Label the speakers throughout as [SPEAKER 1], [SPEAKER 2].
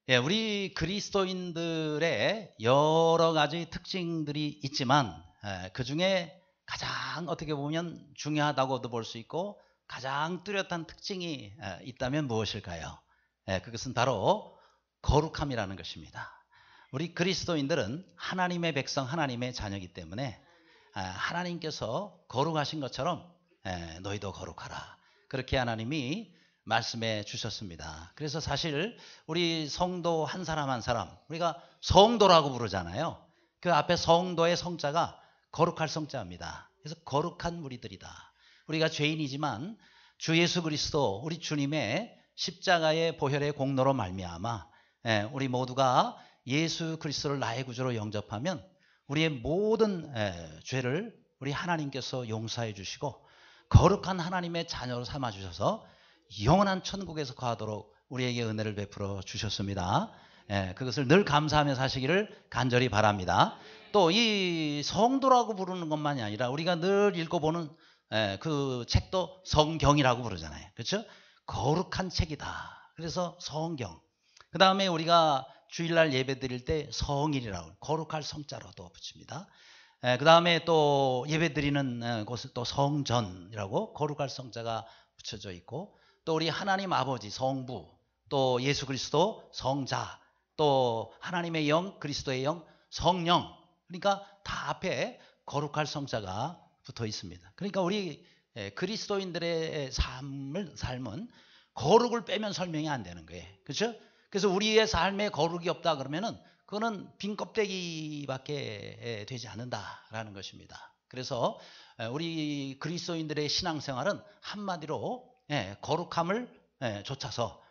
[SPEAKER 1] 예, 우리 그리스도인들의 여러 가지 특징들이 있지만 그 중에 가장 어떻게 보면 중요하다고도 볼 수 있고 가장 뚜렷한 특징이 있다면 무엇일까요? 그것은 바로 거룩함이라는 것입니다. 우리 그리스도인들은 하나님의 백성, 하나님의 자녀이기 때문에 하나님께서 거룩하신 것처럼 너희도 거룩하라. 그렇게 하나님이 말씀해 주셨습니다. 그래서 사실 우리 성도 한 사람 한 사람 우리가 성도라고 부르잖아요. 그 앞에 성도의 성자가 거룩할 성자입니다. 그래서 거룩한 무리들이다. 우리가 죄인이지만 주 예수 그리스도 우리 주님의 십자가의 보혈의 공로로 말미암아 우리 모두가 예수 그리스도를 나의 구주로 영접하면 우리의 모든 죄를 우리 하나님께서 용서해 주시고 거룩한 하나님의 자녀로 삼아 주셔서 영원한 천국에서 거하도록 우리에게 은혜를 베풀어 주셨습니다. 그것을 늘 감사하며 사시기를 간절히 바랍니다. 또 이 성도라고 부르는 것만이 아니라 우리가 늘 읽어보는 그 책도 성경이라고 부르잖아요. 그렇죠? 거룩한 책이다. 그래서 성경. 그 다음에 우리가 주일날 예배 드릴 때 성일이라고 거룩할 성자로도 붙입니다. 그 다음에 또 예배 드리는 곳은 또 성전이라고 거룩할 성자가 붙여져 있고 또 우리 하나님 아버지 성부 또 예수 그리스도 성자 또 하나님의 영 그리스도의 영 성령 그러니까 다 앞에 거룩할 성자가 붙어 있습니다. 그러니까 우리 그리스도인들의 삶은 거룩을 빼면 설명이 안 되는 거예요. 그렇죠? 그래서 우리의 삶에 거룩이 없다 그러면은 그거는 빈 껍데기밖에 되지 않는다라는 것입니다. 그래서 우리 그리스도인들의 신앙생활은 한마디로 거룩함을 좇아서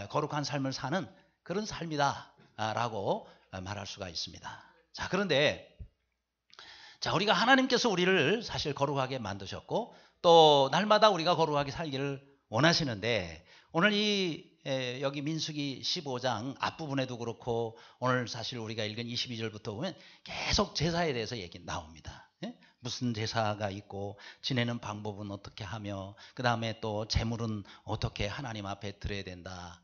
[SPEAKER 1] 거룩한 삶을 사는 그런 삶이다라고 말할 수가 있습니다. 자, 그런데 우리가 하나님께서 우리를 사실 거룩하게 만드셨고 또 날마다 우리가 거룩하게 살기를 원하시는데 오늘 여기 민수기 15장 앞부분에도 그렇고 오늘 사실 우리가 읽은 22절부터 보면 계속 제사에 대해서 얘기 나옵니다. 무슨 제사가 있고 지내는 방법은 어떻게 하며 그 다음에 또 제물은 어떻게 하나님 앞에 드려야 된다.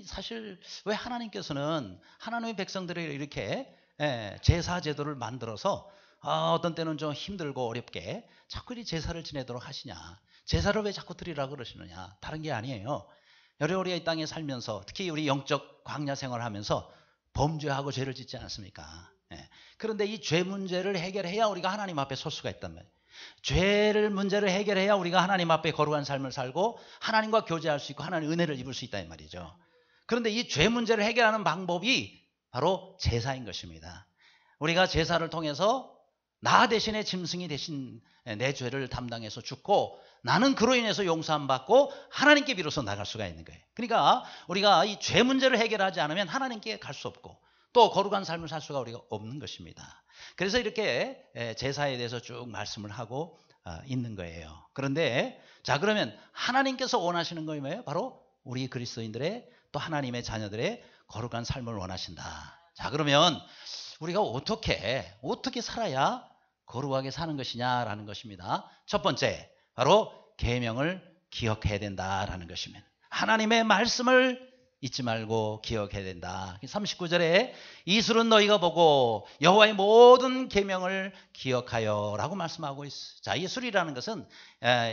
[SPEAKER 1] 사실 왜 하나님께서는 하나님의 백성들을 이렇게 제사 제도를 만들어서 어떤 때는 좀 힘들고 어렵게 자꾸 이 제사를 지내도록 하시냐. 제사를 왜 자꾸 드리라고 그러시느냐. 다른 게 아니에요. 우리가 이 땅에 살면서 특히 우리 영적 광야 생활을 하면서 범죄하고 죄를 짓지 않습니까? 그런데 이 죄 문제를 해결해야 우리가 하나님 앞에 설 수가 있단 말이에요. 죄를 문제를 해결해야 우리가 하나님 앞에 거룩한 삶을 살고 하나님과 교제할 수 있고 하나님의 은혜를 입을 수 있다 이 말이죠. 그런데 이 죄 문제를 해결하는 방법이 바로 제사인 것입니다. 우리가 제사를 통해서 나 대신에 짐승이 대신 내 죄를 담당해서 죽고 나는 그로 인해서 용서함 받고 하나님께 비로소 나갈 수가 있는 거예요. 그러니까 우리가 이 죄 문제를 해결하지 않으면 하나님께 갈 수 없고 또 거룩한 삶을 살 수가 우리가 없는 것입니다. 그래서 이렇게 제사에 대해서 쭉 말씀을 하고 있는 거예요. 그런데 그러면 하나님께서 원하시는 것이 뭐예요? 바로 우리 그리스도인들의 또 하나님의 자녀들의 거룩한 삶을 원하신다. 그러면 우리가 어떻게 살아야 거룩하게 사는 것이냐라는 것입니다. 첫 번째 바로 계명을 기억해야 된다라는 것입니다. 하나님의 말씀을 잊지 말고 기억해야 된다. 39절에 이술은 너희가 보고 여호와의 모든 계명을 기억하여 라고 말씀하고 있어요. 이 술이라는 것은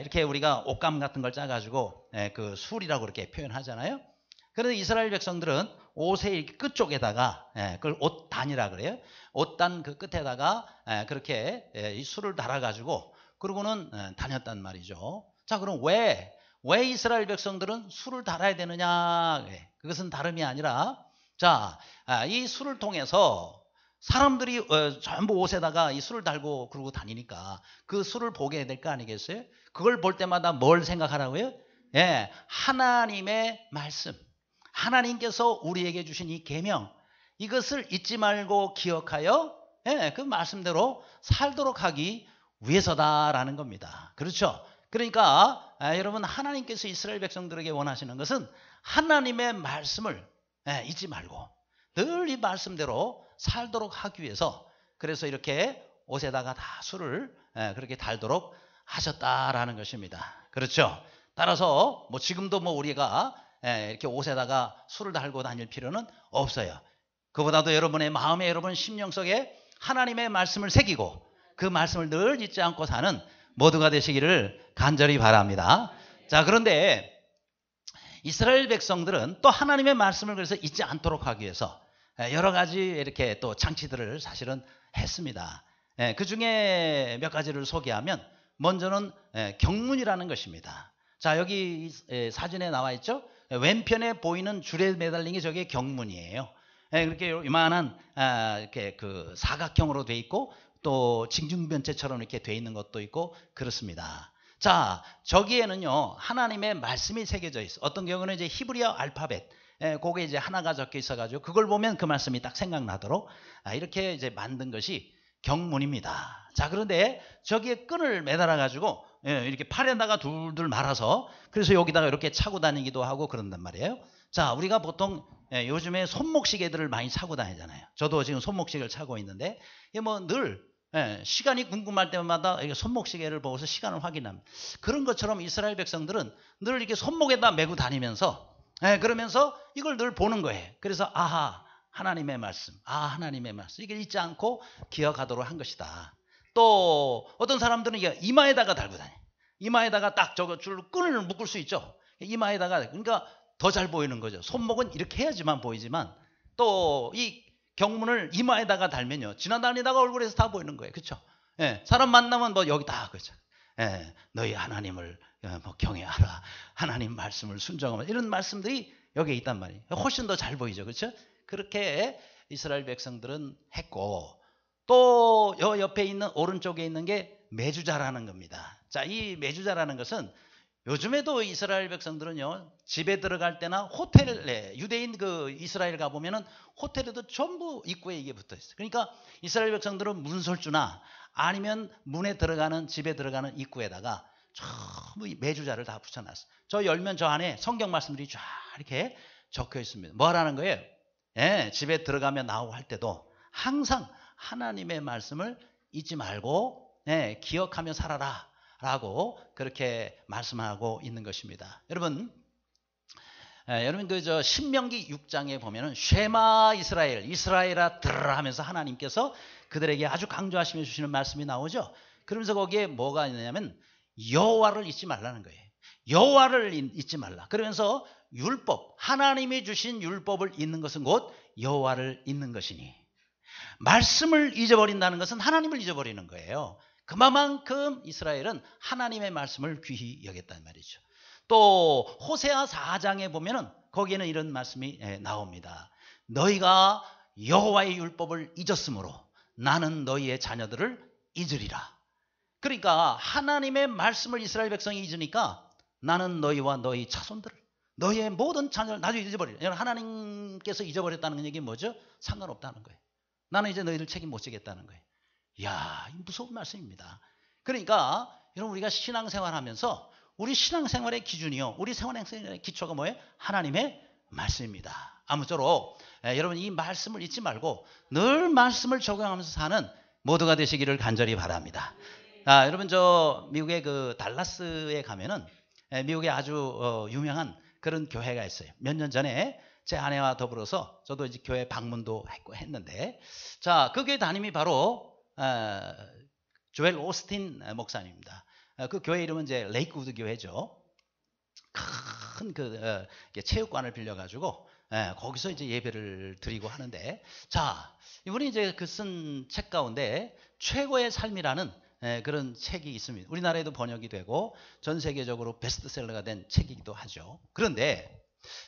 [SPEAKER 1] 이렇게 우리가 옷감 같은 걸 짜가지고 그 술이라고 이렇게 표현하잖아요. 그런데 이스라엘 백성들은 옷의 끝쪽에다가 그걸 옷단이라 그래요. 옷단 그 끝에다가 그렇게 이 술을 달아가지고 그러고는 다녔단 말이죠. 그럼 왜 이스라엘 백성들은 술을 달아야 되느냐? 그것은 다름이 아니라 이 술을 통해서 사람들이 전부 옷에다가 이 술을 달고 그러고 다니니까 그 술을 보게 될 거 아니겠어요? 그걸 볼 때마다 뭘 생각하라고요? 하나님의 말씀. 하나님께서 우리에게 주신 이 계명 이것을 잊지 말고 기억하여 그 말씀대로 살도록 하기 위해서다라는 겁니다. 그렇죠? 그러니까 여러분 하나님께서 이스라엘 백성들에게 원하시는 것은 하나님의 말씀을 잊지 말고 늘 이 말씀대로 살도록 하기 위해서 그래서 이렇게 옷에다가 다 술을 그렇게 달도록 하셨다라는 것입니다. 그렇죠? 따라서 지금도 우리가 이렇게 옷에다가 술을 달고 다닐 필요는 없어요. 그보다도 여러분의 마음에, 여러분 심령 속에 하나님의 말씀을 새기고 그 말씀을 늘 잊지 않고 사는 모두가 되시기를 간절히 바랍니다. 자, 그런데 이스라엘 백성들은 또 하나님의 말씀을 그래서 잊지 않도록 하기 위해서 여러 가지 이렇게 또 장치들을 사실은 했습니다. 그 중에 몇 가지를 소개하면 먼저는 경문이라는 것입니다. 자, 여기 사진에 나와 있죠. 왼편에 보이는 줄에 매달린 게 저게 경문이에요. 그렇게 이만한 이렇게 그 사각형으로 돼 있고 또 징중변체처럼 이렇게 돼 있는 것도 있고 그렇습니다. 자, 저기에는요 하나님의 말씀이 새겨져 있어. 어떤 경우는 이제 히브리어 알파벳, 그게 이제 하나가 적혀 있어가지고 그걸 보면 그 말씀이 딱 생각나도록 이렇게 이제 만든 것이 경문입니다. 자, 그런데 저기에 끈을 매달아 가지고 이렇게 팔에다가 둘둘 말아서 그래서 여기다가 이렇게 차고 다니기도 하고 그런단 말이에요. 자, 우리가 보통 요즘에 손목시계들을 많이 차고 다니잖아요. 저도 지금 손목시계를 차고 있는데 뭐 늘 시간이 궁금할 때마다 손목시계를 보고서 시간을 확인합니다. 그런 것처럼 이스라엘 백성들은 늘 이렇게 손목에다 메고 다니면서 그러면서 이걸 늘 보는 거예요. 그래서 아하, 하나님의 말씀, 하나님의 말씀, 이걸 잊지 않고 기억하도록 한 것이다. 또 어떤 사람들은 이게 이마에다가 달고 다녀. 이마에다가 딱 저거 줄 끈을 묶을 수 있죠. 이마에다가, 그러니까 더 잘 보이는 거죠. 손목은 이렇게 해야지만 보이지만 또 이 경문을 이마에다가 달면요 지나다니다가 얼굴에서 다 보이는 거예요. 그렇죠? 사람 만나면 뭐 여기다 그죠? 너희 하나님을 뭐 경외하라, 하나님 말씀을 순종하라, 이런 말씀들이 여기에 있단 말이에요. 훨씬 더 잘 보이죠. 그렇죠? 그렇게 이스라엘 백성들은 했고, 또 옆에 있는 오른쪽에 있는 게 메주자라는 겁니다. 자, 이 메주자라는 것은 요즘에도 이스라엘 백성들은요 집에 들어갈 때나 호텔에, 유대인 그 이스라엘 가보면은 호텔에도 전부 입구에 이게 붙어 있어요. 그러니까 이스라엘 백성들은 문설주나 아니면 문에 들어가는, 집에 들어가는 입구에다가 전부 메주자를 다 붙여놨어요. 저 열면 저 안에 성경 말씀들이 쫙 이렇게 적혀 있습니다. 뭐라는 거예요? 집에 들어가면 나오고 할 때도 항상 하나님의 말씀을 잊지 말고 기억하며 살아라 라고 그렇게 말씀하고 있는 것입니다. 여러분 그저 신명기 6장에 보면은 쉐마 이스라엘, 이스라엘아 들으라 하면서 하나님께서 그들에게 아주 강조하시며 주시는 말씀이 나오죠. 그러면서 거기에 뭐가 있냐면 여호와를 잊지 말라는 거예요. 여호와를 잊지 말라. 그러면서 율법, 하나님이 주신 율법을 잊는 것은 곧 여호와를 잊는 것이니, 말씀을 잊어버린다는 것은 하나님을 잊어버리는 거예요. 그만큼 이스라엘은 하나님의 말씀을 귀히 여겼단 말이죠. 또 호세아 4장에 보면은 거기에는 이런 말씀이 나옵니다. 너희가 여호와의 율법을 잊었으므로 나는 너희의 자녀들을 잊으리라. 그러니까 하나님의 말씀을 이스라엘 백성이 잊으니까 나는 너희와 너희 자손들을, 너희의 모든 자녀를 나중에 잊어버리라. 하나님께서 잊어버렸다는 얘기는 뭐죠? 상관없다는 거예요. 나는 이제 너희들 책임 못 지겠다는 거예요. 이야, 무서운 말씀입니다. 그러니까 여러분, 우리가 신앙생활하면서 우리 신앙생활의 기준이요, 우리 생활의 기초가 뭐예요? 하나님의 말씀입니다. 아무쪼록 여러분 이 말씀을 잊지 말고 늘 말씀을 적용하면서 사는 모두가 되시기를 간절히 바랍니다. 여러분 저 미국의 그 달라스에 가면은 미국의 아주 유명한 그런 교회가 있어요. 몇 년 전에 제 아내와 더불어서 저도 이제 교회 방문도 했고 했는데, 자, 그 교회 담임이 바로 조엘 오스틴 목사님입니다. 그 교회 이름은 이제 레이크우드 교회죠. 큰 그 체육관을 빌려가지고 거기서 이제 예배를 드리고 하는데, 자, 이분이 이제 그 쓴 책 가운데 최고의 삶이라는 그런 책이 있습니다. 우리나라에도 번역이 되고 전 세계적으로 베스트셀러가 된 책이기도 하죠. 그런데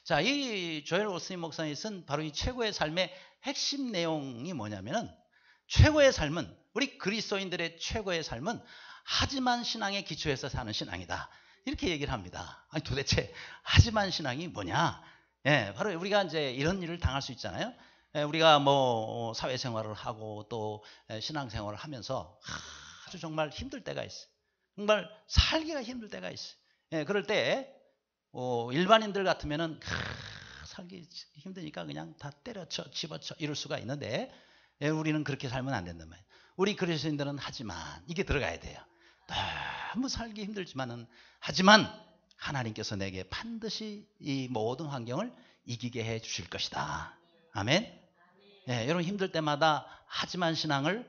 [SPEAKER 1] 자, 이 조엘 오스틴 목사님이 쓴 바로 이 최고의 삶의 핵심 내용이 뭐냐면은, 최고의 삶은, 우리 그리스도인들의 최고의 삶은 하지만 신앙에 기초해서 사는 신앙이다, 이렇게 얘기를 합니다. 아니 도대체 하지만 신앙이 뭐냐? 바로 우리가 이제 이런 일을 당할 수 있잖아요. 우리가 뭐 사회생활을 하고 또 신앙생활을 하면서 아주 정말 힘들 때가 있어요. 정말 살기가 힘들 때가 있어요. 그럴 때 일반인들 같으면은 살기 힘드니까 그냥 다 때려쳐 집어쳐 이럴 수가 있는데, 우리는 그렇게 살면 안 된단 말이에요. 우리 그리스도인들은 하지만, 이게 들어가야 돼요. 너무 살기 힘들지만은 하지만 하나님께서 내게 반드시 이 모든 환경을 이기게 해 주실 것이다. 아멘. 예, 여러분 힘들 때마다 하지만 신앙을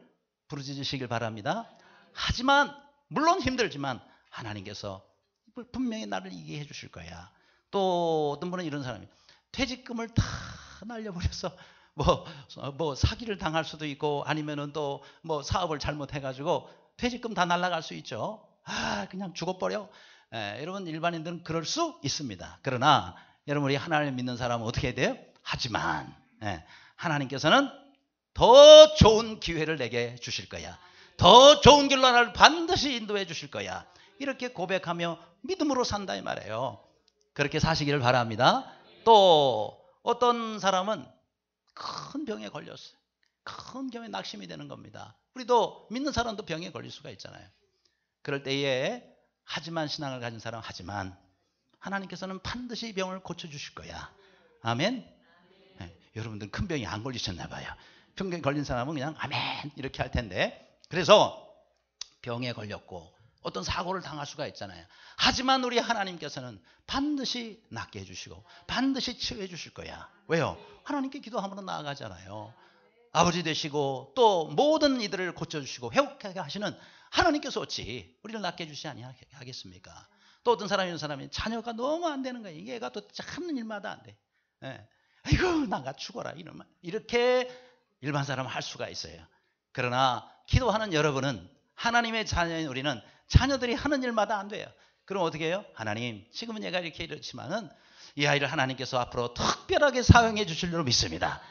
[SPEAKER 1] 부르짖으시길 바랍니다. 하지만 물론 힘들지만 하나님께서 분명히 나를 이기게 해 주실 거야. 또 어떤 분은 이런 사람이 퇴직금을 다 날려버려서 뭐 사기를 당할 수도 있고 아니면은 또 뭐 사업을 잘못해가지고 퇴직금 다 날라갈 수 있죠. 그냥 죽어버려. 여러분 일반인들은 그럴 수 있습니다. 그러나 여러분 우리 하나님 믿는 사람은 어떻게 해야 돼요? 하지만 하나님께서는 더 좋은 기회를 내게 주실 거야. 더 좋은 길로 나를 반드시 인도해 주실 거야. 이렇게 고백하며 믿음으로 산다 이 말이에요. 그렇게 사시기를 바랍니다. 또 어떤 사람은 큰 병에 걸렸어요. 큰 병에 낙심이 되는 겁니다. 우리도 믿는 사람도 병에 걸릴 수가 있잖아요. 그럴 때에 하지만 신앙을 가진 사람은 하지만 하나님께서는 반드시 병을 고쳐주실 거야. 아멘. 여러분들 큰 병이 안 걸리셨나 봐요. 병에 걸린 사람은 그냥 아멘 이렇게 할 텐데 그래서 병에 걸렸고 어떤 사고를 당할 수가 있잖아요. 하지만 우리 하나님께서는 반드시 낫게 해주시고 반드시 치유해 주실 거야. 왜요? 하나님께 기도함으로 나아가잖아요. 아버지 되시고 또 모든 이들을 고쳐주시고 회복하게 하시는 하나님께서 어찌 우리를 낫게 해주시 아니하겠습니까? 또 어떤 사람이 이런 사람이 자녀가 너무 안 되는 거예요. 이게 애가 또 하는 일마다 안 돼. 아이고 나가 죽어라 이러면 이렇게 일반 사람은 할 수가 있어요. 그러나 기도하는 여러분은 하나님의 자녀인 우리는 자녀들이 하는 일마다 안 돼요. 그럼 어떻게 해요? 하나님 지금은 얘가 이렇게 이렇지만은 이 아이를 하나님께서 앞으로 특별하게 사용해 주실 줄 믿습니다.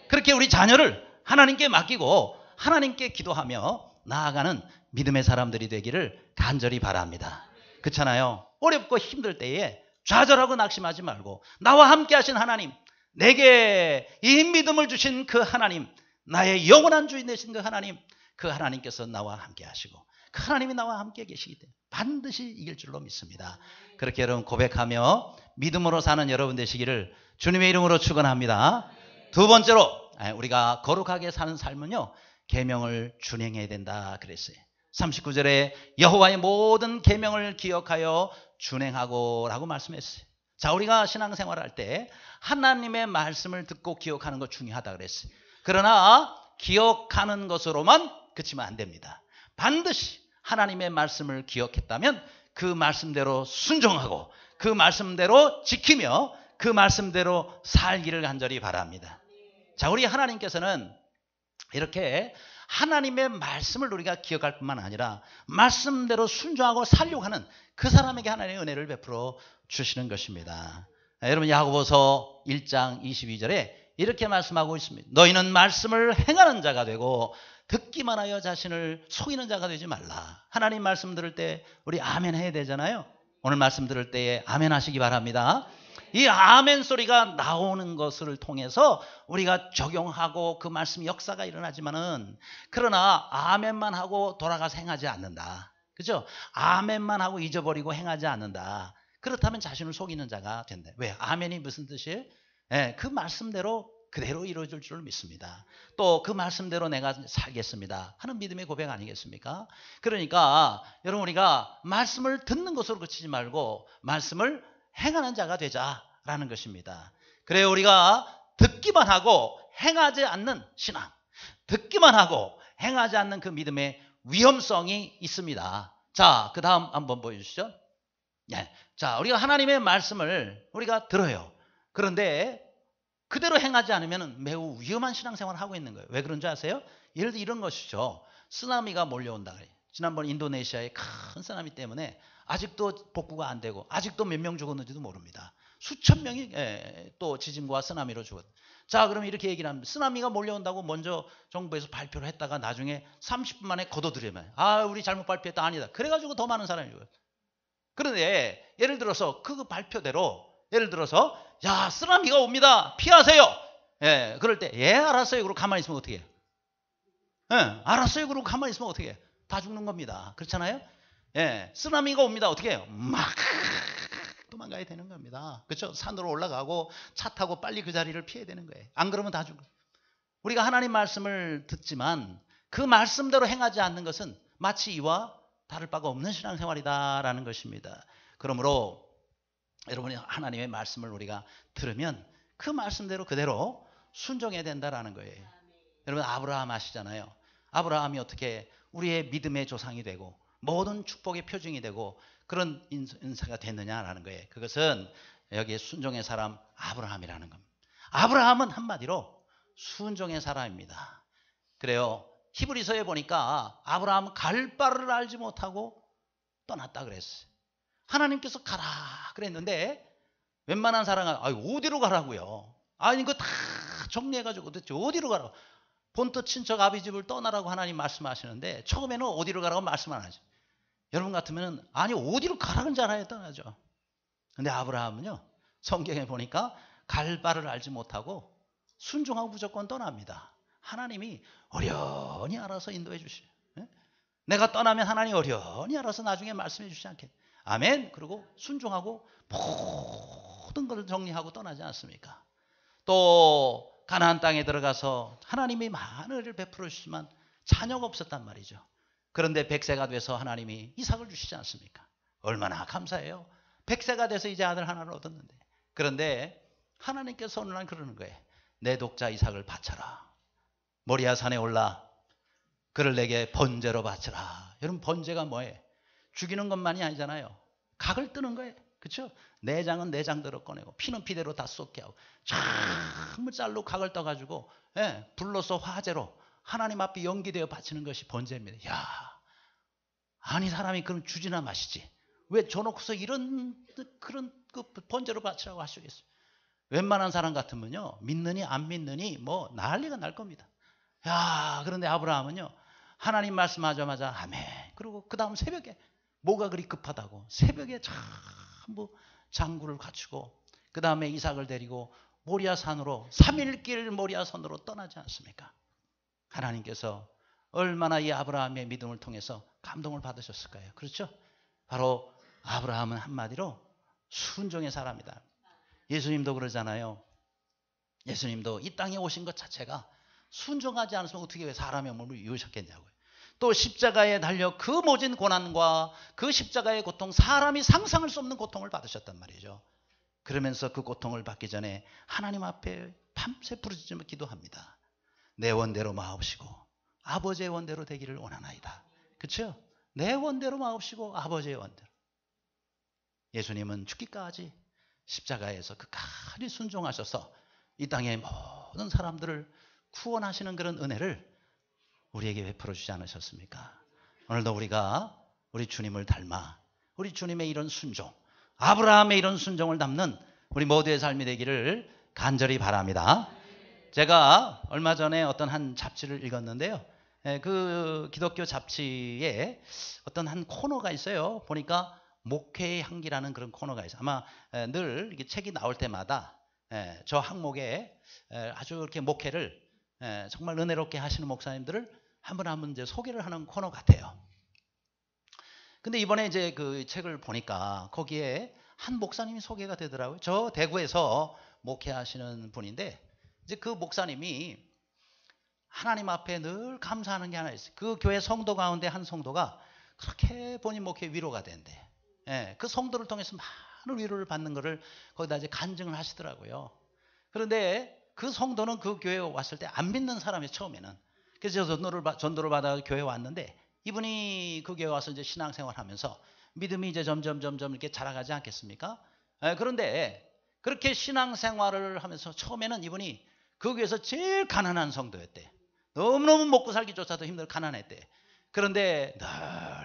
[SPEAKER 1] 그렇게 우리 자녀를 하나님께 맡기고 하나님께 기도하며 나아가는 믿음의 사람들이 되기를 간절히 바랍니다. 그렇잖아요. 어렵고 힘들 때에 좌절하고 낙심하지 말고 나와 함께 하신 하나님, 내게 이 믿음을 주신 그 하나님, 나의 영원한 주인 되신 그 하나님, 그 하나님께서 나와 함께 하시고 그 하나님이 나와 함께 계시기 때문에 반드시 이길 줄로 믿습니다. 그렇게 여러분 고백하며 믿음으로 사는 여러분 되시기를 주님의 이름으로 축원합니다. 두 번째로 우리가 거룩하게 사는 삶은요, 계명을 준행해야 된다 그랬어요. 39절에 여호와의 모든 계명을 기억하여 준행하고 라고 말씀했어요. 자, 우리가 신앙생활할 때 하나님의 말씀을 듣고 기억하는 것 중요하다 그랬어요. 그러나 기억하는 것으로만 그치면 안 됩니다. 반드시 하나님의 말씀을 기억했다면 그 말씀대로 순종하고 그 말씀대로 지키며 그 말씀대로 살기를 간절히 바랍니다. 자, 우리 하나님께서는 이렇게 하나님의 말씀을 우리가 기억할 뿐만 아니라 말씀대로 순종하고 살려고 하는 그 사람에게 하나님의 은혜를 베풀어 주시는 것입니다. 여러분 야고보서 1장 22절에 이렇게 말씀하고 있습니다. 너희는 말씀을 행하는 자가 되고 듣기만 하여 자신을 속이는 자가 되지 말라. 하나님 말씀 들을 때 우리 아멘 해야 되잖아요. 오늘 말씀 들을 때에 아멘 하시기 바랍니다. 이 아멘 소리가 나오는 것을 통해서 우리가 적용하고 그 말씀 역사가 일어나지만은 그러나 아멘만 하고 돌아가서 행하지 않는다. 그죠? 아멘만 하고 잊어버리고 행하지 않는다. 그렇다면 자신을 속이는 자가 된다. 왜? 아멘이 무슨 뜻이에요? 그 말씀대로 그대로 이루어질 줄 믿습니다. 또 그 말씀대로 내가 살겠습니다 하는 믿음의 고백 아니겠습니까? 그러니까 여러분 우리가 말씀을 듣는 것으로 그치지 말고 말씀을 행하는 자가 되자라는 것입니다. 그래요, 우리가 듣기만 하고 행하지 않는 신앙, 듣기만 하고 행하지 않는 그 믿음의 위험성이 있습니다. 자, 그 다음 한번 보여주시죠. 자, 우리가 하나님의 말씀을 우리가 들어요. 그런데 그대로 행하지 않으면 매우 위험한 신앙생활을 하고 있는 거예요. 왜 그런지 아세요? 예를 들어 이런 것이죠. 쓰나미가 몰려온다 그래요. 지난번 인도네시아의 큰 쓰나미 때문에 아직도 복구가 안 되고 아직도 몇 명 죽었는지도 모릅니다. 수천 명이 또 지진과 쓰나미로 죽었어요. 자, 그럼 이렇게 얘기를 합니다. 쓰나미가 몰려온다고 먼저 정부에서 발표를 했다가 나중에 30분 만에 걷어들이면 우리 잘못 발표했다. 아니다. 그래가지고 더 많은 사람이 죽어요. 그런데 예를 들어서 그 발표대로 예를 들어서 야, 쓰나미가 옵니다. 피하세요. 그럴 때 알았어요. 그러고 가만히 있으면 어떻게 해요? 알았어요. 그러고 가만히 있으면 어떻게 해요? 다 죽는 겁니다. 그렇잖아요? 쓰나미가 옵니다. 어떻게 해요? 막 도망가야 되는 겁니다. 그렇죠? 산으로 올라가고 차 타고 빨리 그 자리를 피해야 되는 거예요. 안 그러면 다 죽어요. 우리가 하나님 말씀을 듣지만 그 말씀대로 행하지 않는 것은 마치 이와 다를 바가 없는 신앙생활이다라는 것입니다. 그러므로 여러분이 하나님의 말씀을 우리가 들으면 그 말씀대로 그대로 순종해야 된다라는 거예요. 여러분 아브라함 아시잖아요. 아브라함이 어떻게 우리의 믿음의 조상이 되고 모든 축복의 표징이 되고 그런 인사가 됐느냐라는 거예요. 그것은 여기에 순종의 사람 아브라함이라는 겁니다. 아브라함은 한마디로 순종의 사람입니다. 그래요. 히브리서에 보니까 아브라함은 갈 바를 알지 못하고 떠났다 그랬어요. 하나님께서 가라 그랬는데 웬만한 사람은 어디로 가라고요. 아니 이거 다 정리해가지고 도대체 어디로 가라고. 본토 친척 아비 집을 떠나라고 하나님 말씀하시는데 처음에는 어디로 가라고 말씀 안 하죠. 여러분 같으면 아니 어디로 가라는 줄 알아야 떠나죠. 근데 아브라함은요 성경에 보니까 갈 바를 알지 못하고 순종하고 무조건 떠납니다. 하나님이 어련히 알아서 인도해 주시죠. 내가 떠나면 하나님 어련히 알아서 나중에 말씀해 주시지 않겠. 아멘. 그리고 순종하고 모든 것을 정리하고 떠나지 않습니까? 또 가나안 땅에 들어가서 하나님이 많은 은혜를 베풀어 주시지만 자녀가 없었단 말이죠. 그런데 100세가 돼서 하나님이 이삭을 주시지 않습니까? 얼마나 감사해요. 100세가 돼서 이제 아들 하나를 얻었는데. 그런데 하나님께서 오늘 날 그러는 거예요. 내 독자 이삭을 바쳐라. 모리아 산에 올라 그를 내게 번제로 바쳐라. 여러분 번제가 뭐예요? 죽이는 것만이 아니잖아요. 각을 뜨는 거예요. 그렇죠? 내장은 내장대로 꺼내고 피는 피대로 다 쏟게 하고 전부 짤로 각을 떠가지고 불로서 화제로 하나님 앞에 연기되어 바치는 것이 번제입니다. 야, 아니 사람이 그럼 주지나 마시지. 왜 줘놓고서 이런 그런 그 번제로 바치라고 하시겠어요? 웬만한 사람 같으면요 믿느니 안 믿느니 뭐 난리가 날 겁니다. 야, 그런데 아브라함은요 하나님 말씀하자마자 아멘. 그리고 그 다음 새벽에 뭐가 그리 급하다고 새벽에 전부 장구를 갖추고 그 다음에 이삭을 데리고 모리아 산으로 3일길 모리아 산으로 떠나지 않습니까? 하나님께서 얼마나 이 아브라함의 믿음을 통해서 감동을 받으셨을까요? 그렇죠? 바로 아브라함은 한마디로 순종의 사람이다. 예수님도 그러잖아요. 예수님도 이 땅에 오신 것 자체가 순종하지 않으면 어떻게 사람의 몸을 이으셨겠냐고요. 또 십자가에 달려 그 모진 고난과 그 십자가의 고통, 사람이 상상할 수 없는 고통을 받으셨단 말이죠. 그러면서 그 고통을 받기 전에 하나님 앞에 밤새 부르짖으며 기도합니다. 내 원대로 마옵시고 아버지의 원대로 되기를 원하나이다. 그렇죠? 내 원대로 마옵시고 아버지의 원대로. 예수님은 죽기까지 십자가에서 끝까지 순종하셔서 이 땅의 모든 사람들을 구원하시는 그런 은혜를 우리에게 베풀어 주지 않으셨습니까? 오늘도 우리가 우리 주님을 닮아 우리 주님의 이런 순종, 아브라함의 이런 순종을 담는 우리 모두의 삶이 되기를 간절히 바랍니다. 제가 얼마 전에 어떤 한 잡지를 읽었는데요. 그 기독교 잡지에 어떤 한 코너가 있어요. 보니까 목회의 향기라는 그런 코너가 있어요. 아마 늘 이게 책이 나올 때마다 저 항목에 아주 이렇게 목회를 정말 은혜롭게 하시는 목사님들을 한 분 한 분 이제 소개를 하는 코너 같아요. 근데 이번에 이제 그 책을 보니까 거기에 한 목사님이 소개가 되더라고요. 저 대구에서 목회하시는 분인데 이제 그 목사님이 하나님 앞에 늘 감사하는 게 하나 있어요. 그 교회 성도 가운데 한 성도가 그렇게 본인 목회 위로가 된대. 그 성도를 통해서 많은 위로를 받는 거를 거기다 이제 간증을 하시더라고요. 그런데 그 성도는 그 교회에 왔을 때 안 믿는 사람이 처음에는. 그래서 전도를 받아 교회에 왔는데 이분이 그 교회에 와서 이제 신앙생활 하면서 믿음이 이제 점점 이렇게 자라가지 않겠습니까? 그런데 그렇게 신앙생활을 하면서 처음에는 이분이 그 교회에서 제일 가난한 성도였대. 너무너무 먹고 살기조차도 힘들어 가난했대. 그런데 늘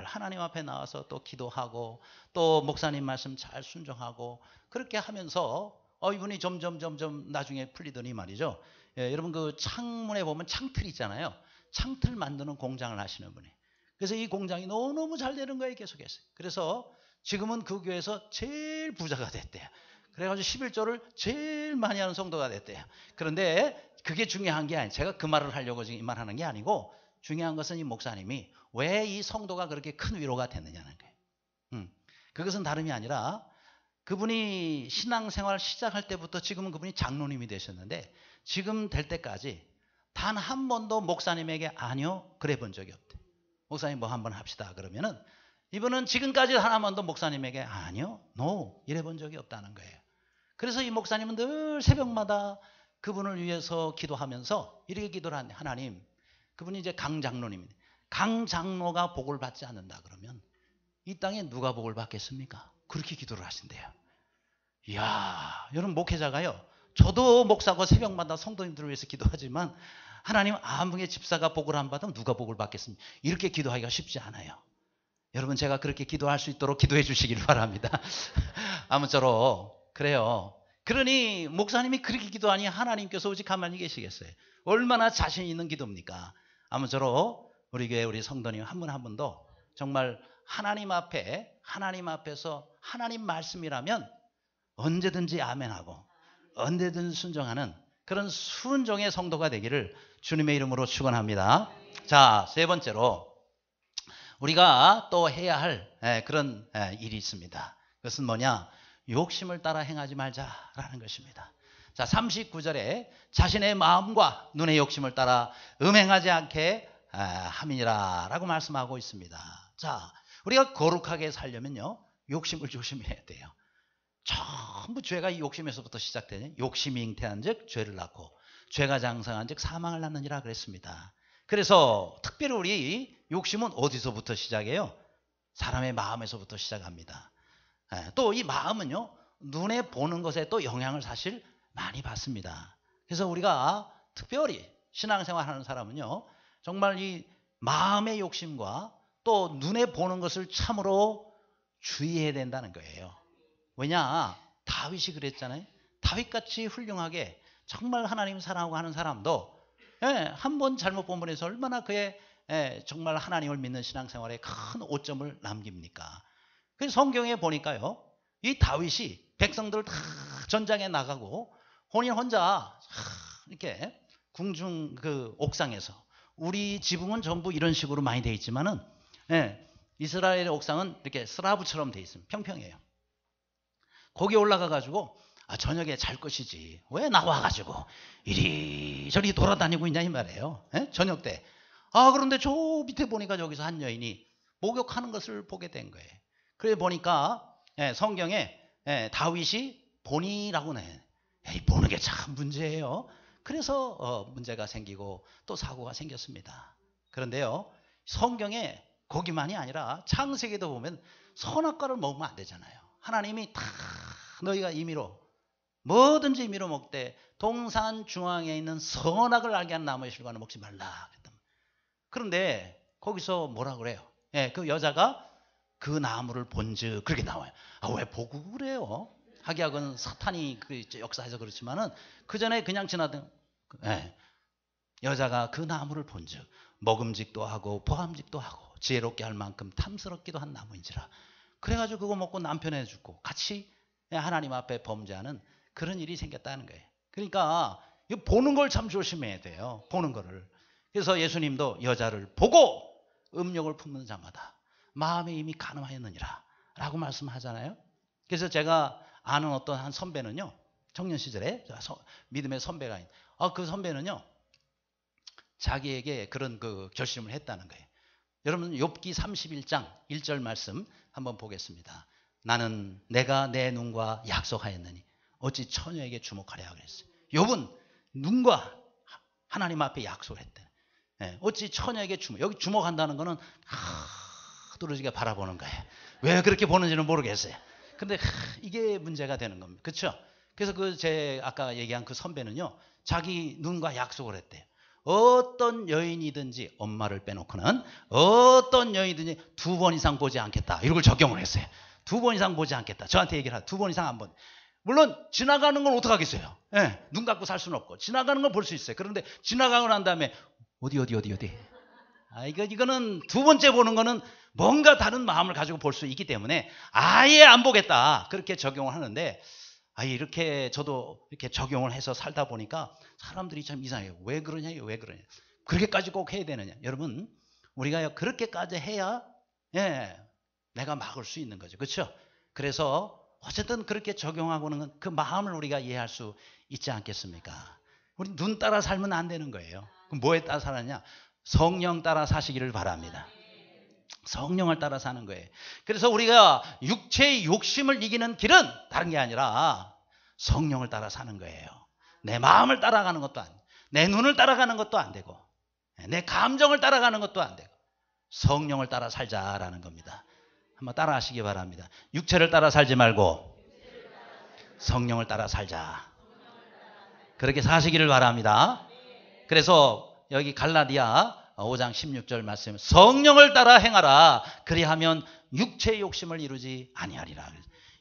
[SPEAKER 1] 하나님 앞에 나와서 또 기도하고 또 목사님 말씀 잘 순종하고 그렇게 하면서 이분이 점점 나중에 풀리더니 말이죠. 여러분 그 창문에 보면 창틀 있잖아요. 창틀 만드는 공장을 하시는 분이. 그래서 이 공장이 너무너무 잘 되는 거예요. 계속해서. 그래서 지금은 그 교회에서 제일 부자가 됐대요. 그래가지고 11조를 제일 많이 하는 성도가 됐대요. 그런데 그게 중요한 게 아니에요. 제가 그 말을 하려고 지금 이 말하는 게 아니고 중요한 것은 이 목사님이 왜 이 성도가 그렇게 큰 위로가 됐느냐는 거예요. 그것은 다름이 아니라 그분이 신앙생활 시작할 때부터 지금은 그분이 장로님이 되셨는데 지금 될 때까지 단 한 번도 목사님에게 아니요 그래 본 적이 없대. 목사님 뭐 한번 합시다 그러면은 이분은 지금까지 한 번도 목사님에게 아니요, 노 이래 본 적이 없다는 거예요. 그래서 이 목사님은 늘 새벽마다 그분을 위해서 기도하면서 이렇게 기도를 하는데, 하나님, 그분이 이제 강 장로님입니다. 강 장로가 복을 받지 않는다 그러면 이 땅에 누가 복을 받겠습니까? 그렇게 기도를 하신대요. 이야, 여러분, 목회자가요, 저도 목사고 새벽마다 성도님들을 위해서 기도하지만 하나님, 아무개 집사가 복을 안 받으면 누가 복을 받겠습니까? 이렇게 기도하기가 쉽지 않아요. 여러분, 제가 그렇게 기도할 수 있도록 기도해 주시기를 바랍니다. 아무쪼록 그래요. 그러니 목사님이 그렇게 기도하니 하나님께서 오직 가만히 계시겠어요? 얼마나 자신 있는 기도입니까? 아무쪼록 우리 교회 우리 성도님 한 분 한 분도 정말 하나님 앞에서 하나님 말씀이라면 언제든지 아멘하고 언제든지 순종하는 그런 순종의 성도가 되기를 주님의 이름으로 축원합니다. 자, 세 번째로 우리가 또 해야 할 그런 일이 있습니다. 그것은 뭐냐? 욕심을 따라 행하지 말자라는 것입니다. 자, 39절에 자신의 마음과 눈의 욕심을 따라 음행하지 않게 함이니라 라고 말씀하고 있습니다. 자, 우리가 거룩하게 살려면요, 욕심을 조심해야 돼요. 전부 죄가 욕심에서부터 시작되니 욕심이 잉태한 즉 죄를 낳고 죄가 장성한 즉 사망을 낳느니라 그랬습니다. 그래서 특별히 우리 욕심은 어디서부터 시작해요? 사람의 마음에서부터 시작합니다. 또 이 마음은요, 눈에 보는 것에 또 영향을 사실 많이 받습니다. 그래서 우리가 특별히 신앙생활 하는 사람은요, 정말 이 마음의 욕심과 또 눈에 보는 것을 참으로 주의해야 된다는 거예요. 왜냐? 다윗이 그랬잖아요. 다윗같이 훌륭하게 정말 하나님 사랑하고 하는 사람도 한 번 잘못 본 분에서 얼마나 그의 정말 하나님을 믿는 신앙생활에 큰 오점을 남깁니까? 그래서 성경에 보니까요, 이 다윗이 백성들 다 전장에 나가고 본인 혼자 이렇게 궁중 그 옥상에서, 우리 지붕은 전부 이런 식으로 많이 되어 있지만은 이스라엘의 옥상은 이렇게 스라브처럼 되어 있습니다. 평평해요. 거기 올라가 가지고 저녁에 잘 것이지 왜 나와가지고 이리저리 돌아다니고 있냐 이 말이에요. 저녁 때. 그런데 저 밑에 보니까 저기서 한 여인이 목욕하는 것을 보게 된 거예요. 그래 보니까 성경에 다윗이 보니라고 해. 보는 게 참 문제예요. 그래서 문제가 생기고 또 사고가 생겼습니다. 그런데요, 성경에 거기만이 아니라 창세기도 보면 선악과를 먹으면 안 되잖아요. 하나님이 다 너희가 임의로 뭐든지 임의로 먹되 동산 중앙에 있는 선악을 알게 하는 나무의 실과는 먹지 말라 그랬단 말이에요. 그런데 거기서 뭐라 그래요? 그 여자가 그 나무를 본즉 그렇게 나와요. 왜 보고 그래요? 하기야은 사탄이 그 역사에서 그렇지만은 그 전에 그냥 지나던 여자가 그 나무를 본즉 먹음직도 하고 보암직도 하고 지혜롭게 할 만큼 탐스럽기도 한 나무인지라. 그래가지고 그거 먹고 남편에 죽고 같이 하나님 앞에 범죄하는 그런 일이 생겼다는 거예요. 그러니까 보는 걸 참 조심해야 돼요. 보는 거를. 그래서 예수님도 여자를 보고 음욕을 품는 자마다 마음에 이미 간음하였느니라 라고 말씀하잖아요. 그래서 제가 아는 어떤 한 선배는요, 청년 시절에 믿음의 선배가 있는, 그 선배는요, 자기에게 그런 그 결심을 했다는 거예요. 여러분, 욥기 31장 1절 말씀 한번 보겠습니다. 나는 내가 내 눈과 약속하였느니 어찌 처녀에게 주목하랴 그랬어요. 욥은 눈과 하나님 앞에 약속을 했대. 어찌 처녀에게 여기 주목한다는 거는 뚫어지게 바라보는 거예요. 왜 그렇게 보는지는 모르겠어요. 근데 이게 문제가 되는 겁니다. 그렇죠? 그래서 제 아까 얘기한 그 선배는요, 자기 눈과 약속을 했대요. 어떤 여인이든지, 엄마를 빼놓고는 어떤 여인이든지 2번 이상 보지 않겠다. 이걸 적용을 했어요. 2번 이상 보지 않겠다. 저한테 얘기를 하죠. 2번 이상 안 본. 물론 지나가는 건 어떡하겠어요? 눈 감고 살 수는 없고 지나가는 건 볼 수 있어요. 그런데 지나가고 난 다음에 어디 이거는 두 번째 보는 거는 뭔가 다른 마음을 가지고 볼 수 있기 때문에 아예 안 보겠다. 그렇게 적용을 하는데, 이렇게 저도 이렇게 적용을 해서 살다 보니까 사람들이 참 이상해요. 왜 그러냐. 그렇게까지 꼭 해야 되느냐. 여러분, 우리가 그렇게까지 해야 내가 막을 수 있는 거죠. 그렇죠? 그래서 어쨌든 그렇게 적용하고는 그 마음을 우리가 이해할 수 있지 않겠습니까? 우리 눈 따라 살면 안 되는 거예요. 그럼 뭐에 따라 살았냐? 성령 따라 사시기를 바랍니다. 성령을 따라 사는 거예요. 그래서 우리가 육체의 욕심을 이기는 길은 다른 게 아니라 성령을 따라 사는 거예요. 내 마음을 따라가는 것도 아니고, 내 눈을 따라가는 것도 안 되고, 내 감정을 따라가는 것도 안 되고, 성령을 따라 살자라는 겁니다. 한번 따라 하시기 바랍니다. 육체를 따라 살지 말고 성령을 따라 살자. 그렇게 사시기를 바랍니다. 그래서 여기 갈라디아 5장 16절 말씀, 성령을 따라 행하라. 그리하면 육체의 욕심을 이루지 아니하리라.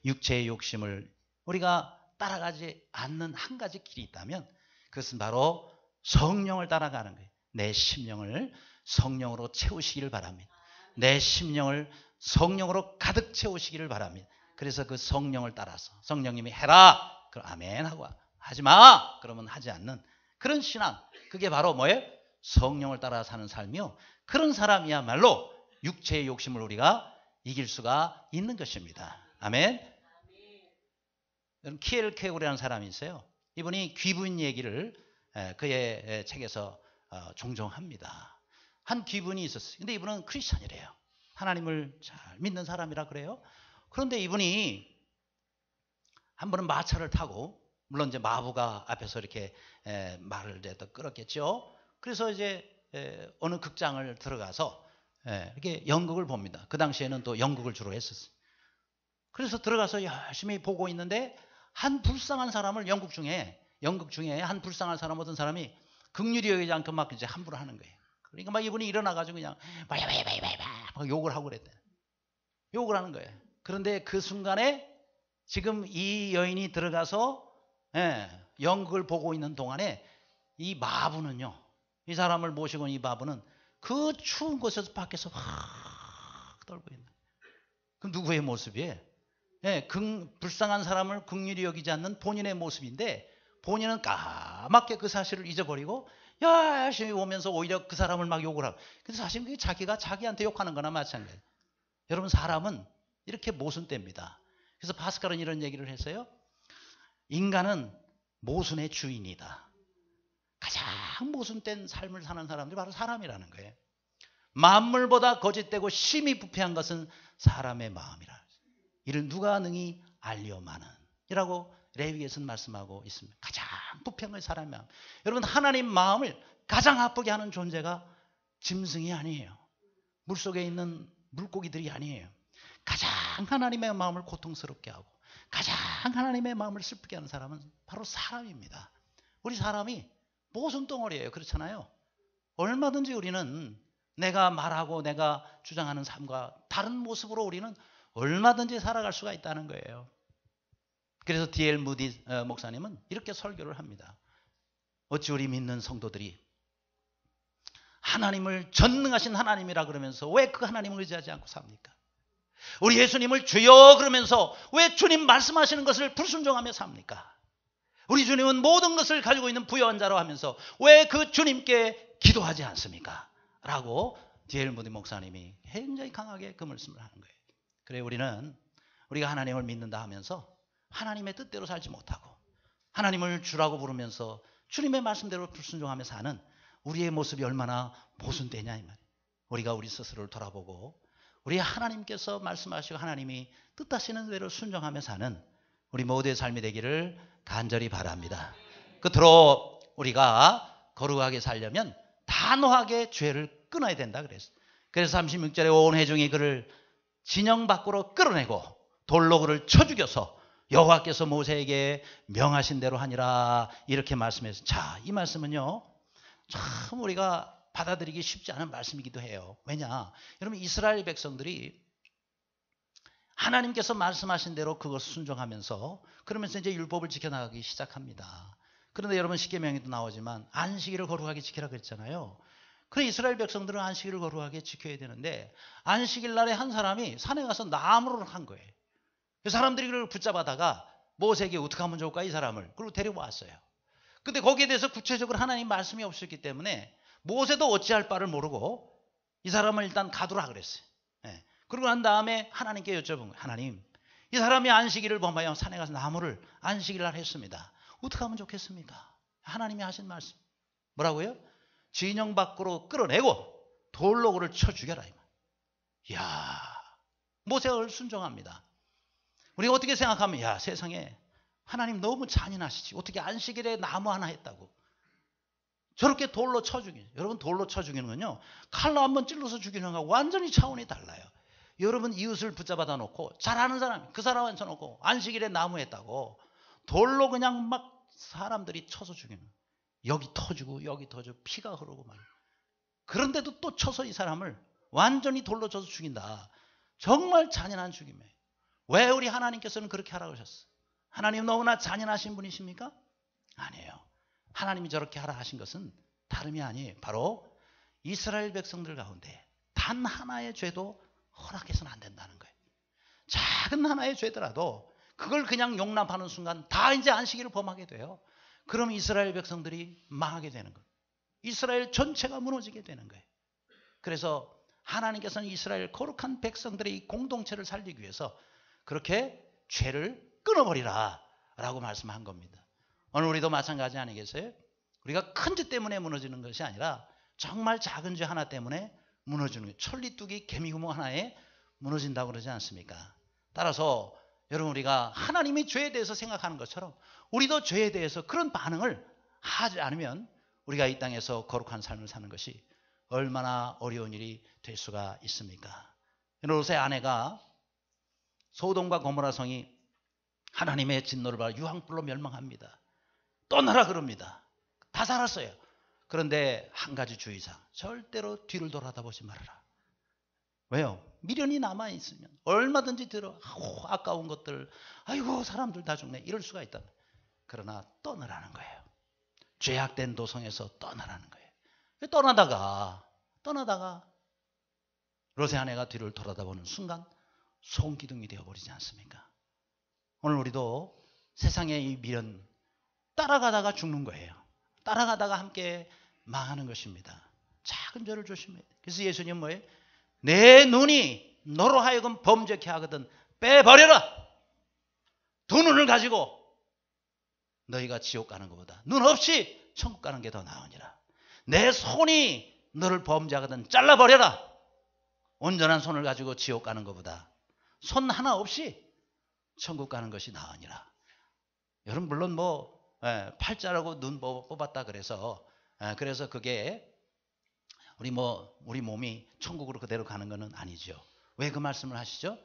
[SPEAKER 1] 육체의 욕심을 우리가 따라가지 않는 한 가지 길이 있다면 그것은 바로 성령을 따라가는 거예요. 내 심령을 성령으로 채우시기를 바랍니다. 내 심령을 성령으로 가득 채우시기를 바랍니다. 그래서 그 성령을 따라서 성령님이 해라, 그럼 아멘 하고, 하지 마 그러면 하지 않는 그런 신앙, 그게 바로 뭐예요? 성령을 따라 사는 삶이요. 그런 사람이야말로 육체의 욕심을 우리가 이길 수가 있는 것입니다. 아멘. 키엘 케고라는 사람이 있어요. 이분이 귀분 얘기를 그의 책에서 종종 합니다. 한 귀분이 있었어요. 근데 이분은 크리스찬이래요. 하나님을 잘 믿는 사람이라 그래요. 그런데 이분이 한 번은 마차를 타고, 물론 이제 마부가 앞에서 이렇게 말을 이제 또 끌었겠죠. 그래서 이제 어느 극장을 들어가서 이렇게 연극을 봅니다. 그 당시에는 또 연극을 주로 했었어요. 그래서 들어가서 열심히 보고 있는데 한 불쌍한 사람을 연극 중에 한 불쌍한 사람, 어떤 사람이 긍휼히 여기지 않고 막 이제 함부로 하는 거예요. 그러니까 막 이분이 일어나가지고 그냥 막 욕을 하고 그랬대. 욕을 하는 거예요. 그런데 그 순간에 지금 이 여인이 들어가서 연극을 보고 있는 동안에 이 마부는요, 이 사람을 모시고 온 이 마부는 그 추운 곳에서 밖에서 확 떨고 있는 거예요. 그 누구의 모습이에요? 불쌍한 사람을 긍휼히 여기지 않는 본인의 모습인데, 본인은 까맣게 그 사실을 잊어버리고 열심히 오면서 오히려 그 사람을 막 욕을 하고. 근데 사실 그게 자기가 자기한테 욕하는 거나 마찬가지예요. 여러분, 사람은 이렇게 모순됩니다. 그래서 파스칼은 이런 얘기를 했어요. 인간은 모순의 주인이다. 가장 모순된 삶을 사는 사람들이 바로 사람이라는 거예요. 만물보다 거짓되고 심히 부패한 것은 사람의 마음이라. 이를 누가 능히 알려마는 이라고 레위기에서는 말씀하고 있습니다. 가장 부패한 것이 사람의 마음. 여러분, 하나님 마음을 가장 아프게 하는 존재가 짐승이 아니에요. 물속에 있는 물고기들이 아니에요. 가장 하나님의 마음을 고통스럽게 하고 가장 하나님의 마음을 슬프게 하는 사람은 바로 사람입니다. 우리 사람이 모순덩어리예요. 그렇잖아요. 얼마든지 우리는 내가 말하고 내가 주장하는 삶과 다른 모습으로 우리는 얼마든지 살아갈 수가 있다는 거예요. 그래서 D.L. 무디 목사님은 이렇게 설교를 합니다. 어찌 우리 믿는 성도들이 하나님을 전능하신 하나님이라 그러면서 왜 그 하나님을 의지하지 않고 삽니까? 우리 예수님을 주여 그러면서 왜 주님 말씀하시는 것을 불순종하며 삽니까? 우리 주님은 모든 것을 가지고 있는 부여한 자로 하면서 왜 그 주님께 기도하지 않습니까? 라고 D.L. 무디 목사님이 굉장히 강하게 그 말씀을 하는 거예요. 그래, 우리가 하나님을 믿는다 하면서 하나님의 뜻대로 살지 못하고 하나님을 주라고 부르면서 주님의 말씀대로 불순종하며 사는 우리의 모습이 얼마나 모순되냐 이 말이에요. 우리가 우리 스스로를 돌아보고 우리 하나님께서 말씀하시고 하나님이 뜻하시는 대로 순종하며 사는 우리 모두의 삶이 되기를 간절히 바랍니다. 끝으로 우리가 거룩하게 살려면 단호하게 죄를 끊어야 된다 그랬어요. 그래서 36절에 온 회중이 그를 진영 밖으로 끌어내고 돌로 그를 쳐 죽여서 여호와께서 모세에게 명하신 대로 하니라 이렇게 말씀해서, 자, 이 말씀은요 참 우리가 받아들이기 쉽지 않은 말씀이기도 해요. 왜냐? 여러분, 이스라엘 백성들이 하나님께서 말씀하신 대로 그것을 순종하면서 그러면서 이제 율법을 지켜나가기 시작합니다. 그런데 여러분, 십계명에도 나오지만 안식일을 거룩하게 지키라 그랬잖아요. 그래, 이스라엘 백성들은 안식일을 거룩하게 지켜야 되는데 안식일 날에 한 사람이 산에 가서 나무를 한 거예요. 그 사람들이 그걸 붙잡아다가 모세에게 어떻게 하면 좋을까 이 사람을, 그리고 데려왔어요. 근데 거기에 대해서 구체적으로 하나님 말씀이 없었기 때문에 모세도 어찌할 바를 모르고 이 사람을 일단 가두라 그랬어요. 그러고 난 다음에 하나님께 여쭤본 거예요. 하나님, 이 사람이 안식일을 범하여 산에 가서 나무를 안식일 날 했습니다. 어떻게 하면 좋겠습니까? 하나님이 하신 말씀 뭐라고요? 진영 밖으로 끌어내고 돌로 그를 쳐 죽여라. 야, 모세가 순종합니다. 우리가 어떻게 생각하면 야, 세상에 하나님 너무 잔인하시지. 어떻게 안식일에 나무 하나 했다고 저렇게 돌로 쳐 죽이는. 여러분, 돌로 쳐 죽이는 건요, 칼로 한번 찔러서 죽이는 거하고 완전히 차원이 달라요. 여러분, 이웃을 붙잡아다 놓고 잘하는 사람, 그 사람 앉혀놓고 안식일에 나무 했다고 돌로 그냥 막 사람들이 쳐서 죽이는. 여기 터지고 여기 터지고 피가 흐르고 말이에요. 그런데도 또 쳐서 이 사람을 완전히 돌로 쳐서 죽인다. 정말 잔인한 죽임이에요. 왜 우리 하나님께서는 그렇게 하라고 하셨어? 하나님 너무나 잔인하신 분이십니까? 아니에요. 하나님이 저렇게 하라 하신 것은 다름이 아니에요. 바로 이스라엘 백성들 가운데 단 하나의 죄도 허락해서는 안 된다는 거예요. 작은 하나의 죄더라도 그걸 그냥 용납하는 순간 다 이제 안식일을 범하게 돼요. 그럼 이스라엘 백성들이 망하게 되는 거예요. 이스라엘 전체가 무너지게 되는 거예요. 그래서 하나님께서는 이스라엘 거룩한 백성들의 이 공동체를 살리기 위해서 그렇게 죄를 끊어버리라 라고 말씀한 겁니다. 오늘 우리도 마찬가지 아니겠어요? 우리가 큰 죄 때문에 무너지는 것이 아니라 정말 작은 죄 하나 때문에 무너지는 거예요. 천리뚜기 개미구멍 하나에 무너진다고 그러지 않습니까? 따라서 여러분, 우리가 하나님이 죄에 대해서 생각하는 것처럼 우리도 죄에 대해서 그런 반응을 하지 않으면 우리가 이 땅에서 거룩한 삶을 사는 것이 얼마나 어려운 일이 될 수가 있습니까? 롯의 아내가 소돔과 고모라 성이 하나님의 진노를 받아 유황불로 멸망합니다. 떠나라 그럽니다. 다 살았어요. 그런데 한 가지 주의사항, 절대로 뒤를 돌아다보지 말아라. 왜요? 미련이 남아있으면 얼마든지 아까운 것들, 아이고 사람들 다 죽네, 이럴 수가 있다. 그러나 떠나라는 거예요. 죄악된 도성에서 떠나라는 거예요. 떠나다가 롯의 아내가 뒤를 돌아다보는 순간 송기둥이 되어버리지 않습니까? 오늘 우리도 세상의 이 미련 따라가다가 죽는 거예요. 따라가다가 함께 망하는 것입니다. 작은 죄를 조심해야 돼요. 그래서 예수님 뭐예요? 내 눈이 너로 하여금 범죄케 하거든 빼버려라. 두 눈을 가지고 너희가 지옥 가는 것보다 눈 없이 천국 가는 게 더 나으니라. 내 손이 너를 범죄하거든 잘라버려라. 온전한 손을 가지고 지옥 가는 것보다 손 하나 없이 천국 가는 것이 나으니라. 여러분, 물론 팔자라고 눈 뽑았다 그래서 그게 우리 몸이 천국으로 그대로 가는 것은 아니죠. 왜 그 말씀을 하시죠?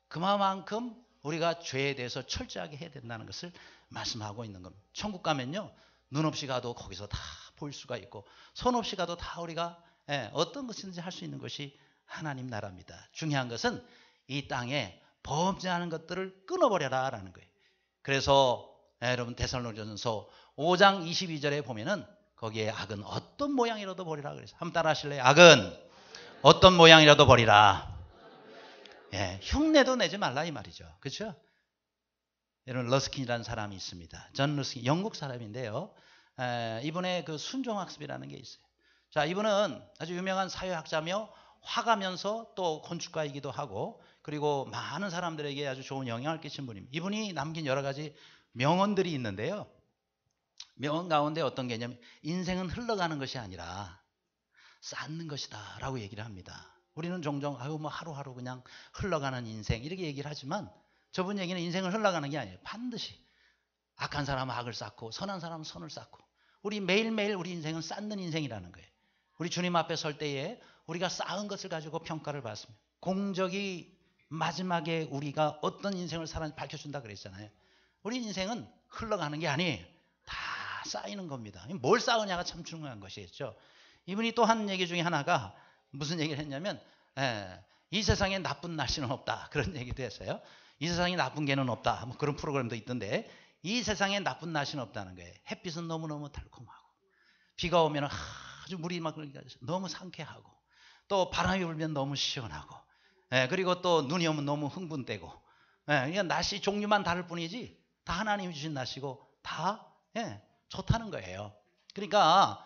[SPEAKER 1] 그만큼 우리가 죄에 대해서 철저하게 해야 된다는 것을 말씀하고 있는 겁니다. 천국 가면요, 눈 없이 가도 거기서 다 볼 수가 있고 손 없이 가도 다 우리가 어떤 것이든지 할 수 있는 것이 하나님 나라입니다. 중요한 것은 이 땅에 범죄하는 것들을 끊어버려라 라는 거예요. 그래서 여러분, 데살로니가전서 5장 22절에 보면은 거기에 악은 어떤 모양이라도 버리라 그래서 한번 따라 하실래요? 악은 어떤 모양이라도 버리라. 흉내도 내지 말라 이 말이죠. 그렇죠? 여러분, 러스킨이라는 사람이 있습니다. 존 러스킨, 영국 사람인데요. 이분의 그 순종학습이라는 게 있어요. 자, 이분은 아주 유명한 사회학자며 화가면서 또 건축가이기도 하고, 그리고 많은 사람들에게 아주 좋은 영향을 끼친 분입니다. 이분이 남긴 여러 가지 명언들이 있는데요. 명언 가운데 어떤 개념이 인생은 흘러가는 것이 아니라 쌓는 것이다 라고 얘기를 합니다. 우리는 종종 하루하루 그냥 흘러가는 인생 이렇게 얘기를 하지만 저분 얘기는 인생을 흘러가는 게 아니에요. 반드시 악한 사람은 악을 쌓고 선한 사람은 선을 쌓고 우리 매일매일 우리 인생은 쌓는 인생이라는 거예요. 우리 주님 앞에 설 때에 우리가 쌓은 것을 가지고 평가를 받습니다. 공적이 마지막에 우리가 어떤 인생을 살았는지 밝혀준다 그랬잖아요. 우리 인생은 흘러가는 게 아니에요. 다 쌓이는 겁니다. 뭘 쌓으냐가 참 중요한 것이겠죠. 이분이 또 한 얘기 중에 하나가 무슨 얘기를 했냐면 이 세상에 나쁜 날씨는 없다 그런 얘기도 했어요. 이 세상에 나쁜 개는 없다 뭐 그런 프로그램도 있던데 이 세상에 나쁜 날씨는 없다는 거예요. 햇빛은 너무너무 달콤하고 비가 오면 아주 물이 막 너무 상쾌하고 또 바람이 불면 너무 시원하고 그리고 또 눈이 오면 너무 흥분되고 그러니까 날씨 종류만 다를 뿐이지 다 하나님이 주신 날씨고 다 좋다는 거예요. 그러니까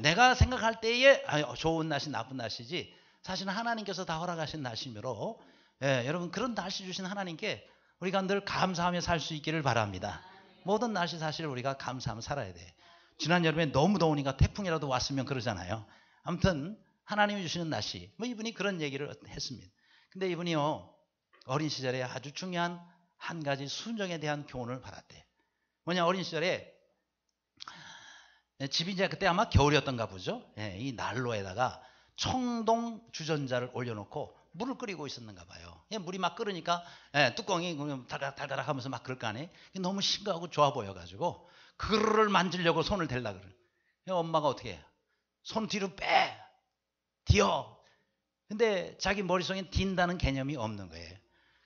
[SPEAKER 1] 내가 생각할 때에 좋은 날씨 나쁜 날씨지 사실은 하나님께서 다 허락하신 날씨므로 여러분, 그런 날씨 주신 하나님께 우리가 늘 감사하며 살 수 있기를 바랍니다. 모든 날씨 사실 우리가 감사하며 살아야 돼. 지난 여름에 너무 더우니까 태풍이라도 왔으면 그러잖아요. 아무튼 하나님이 주시는 날씨, 이분이 그런 얘기를 했습니다. 근데 이분이요, 어린 시절에 아주 중요한 한 가지 순종에 대한 교훈을 받았대. 뭐냐, 어린 시절에 집이 이제 그때 아마 겨울이었던가 보죠. 이 난로에다가 청동 주전자를 올려놓고 물을 끓이고 있었는가 봐요. 물이 막 끓으니까 뚜껑이 달달달 하면서 막 그럴 거 아니에요. 너무 싱거하고 좋아 보여가지고 그거를 만지려고 손을 댈라 그래. 엄마가 어떻게 해요? 손 뒤로 빼! 뒤어! 근데 자기 머릿속엔 딘다는 개념이 없는 거예요.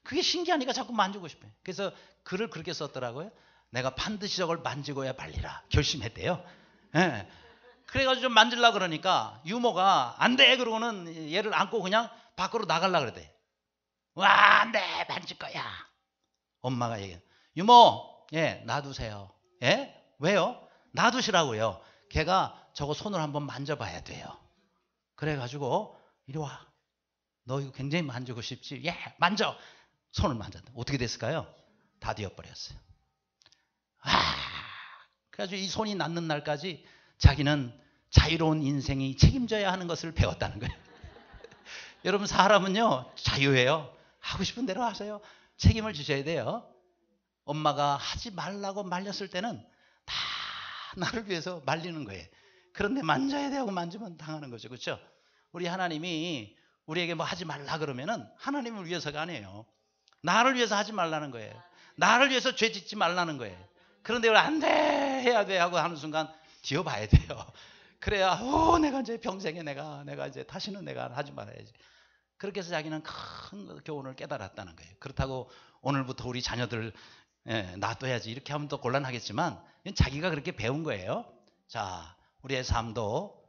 [SPEAKER 1] 그게 신기하니까 자꾸 만지고 싶어요. 그래서 글을 그렇게 썼더라고요. 내가 반드시 저걸 만지고야 말리라 결심했대요. 그래가지고 좀 만질라 그러니까 유모가 안 돼! 그러고는 얘를 안고 그냥 밖으로 나가려 그러대. 와, 안 돼! 만질 거야. 엄마가 얘기해. 유모, 놔두세요. 왜요? 놔두시라고요. 걔가 저거 손을 한번 만져봐야 돼요. 그래가지고 이리 와. 너 이거 굉장히 만지고 싶지? 만져. 손을 만졌다. 어떻게 됐을까요? 다 뒤어버렸어요. 그래가지고 이 손이 낫는 날까지 자기는 자유로운 인생이 책임져야 하는 것을 배웠다는 거예요. 여러분, 사람은요 자유예요. 하고 싶은 대로 하세요. 책임을 지셔야 돼요. 엄마가 하지 말라고 말렸을 때는 다 나를 위해서 말리는 거예요. 그런데 만져야 되고 만지면 당하는 거죠. 그렇죠? 우리 하나님이 우리에게 뭐 하지 말라 그러면은 하나님을 위해서가 아니에요. 나를 위해서 하지 말라는 거예요. 나를 위해서 죄 짓지 말라는 거예요. 그런데 왜 안 돼! 해야 돼! 하고 하는 순간 뒤어봐야 돼요. 그래야 내가 이제 평생에 내가 이제 다시는 내가 하지 말아야지. 그렇게 해서 자기는 큰 교훈을 깨달았다는 거예요. 그렇다고 오늘부터 우리 자녀들 놔둬야지 이렇게 하면 또 곤란하겠지만 자기가 그렇게 배운 거예요. 자, 우리의 삶도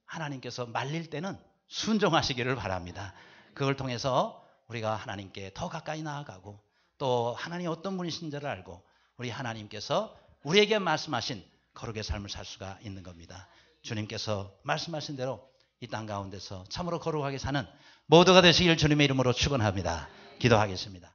[SPEAKER 1] 하나님께서 말릴 때는 순종하시기를 바랍니다. 그걸 통해서 우리가 하나님께 더 가까이 나아가고 또 하나님 어떤 분이신지를 알고 우리 하나님께서 우리에게 말씀하신 거룩의 삶을 살 수가 있는 겁니다. 주님께서 말씀하신 대로 이 땅 가운데서 참으로 거룩하게 사는 모두가 되시길 주님의 이름으로 축원합니다. 기도하겠습니다.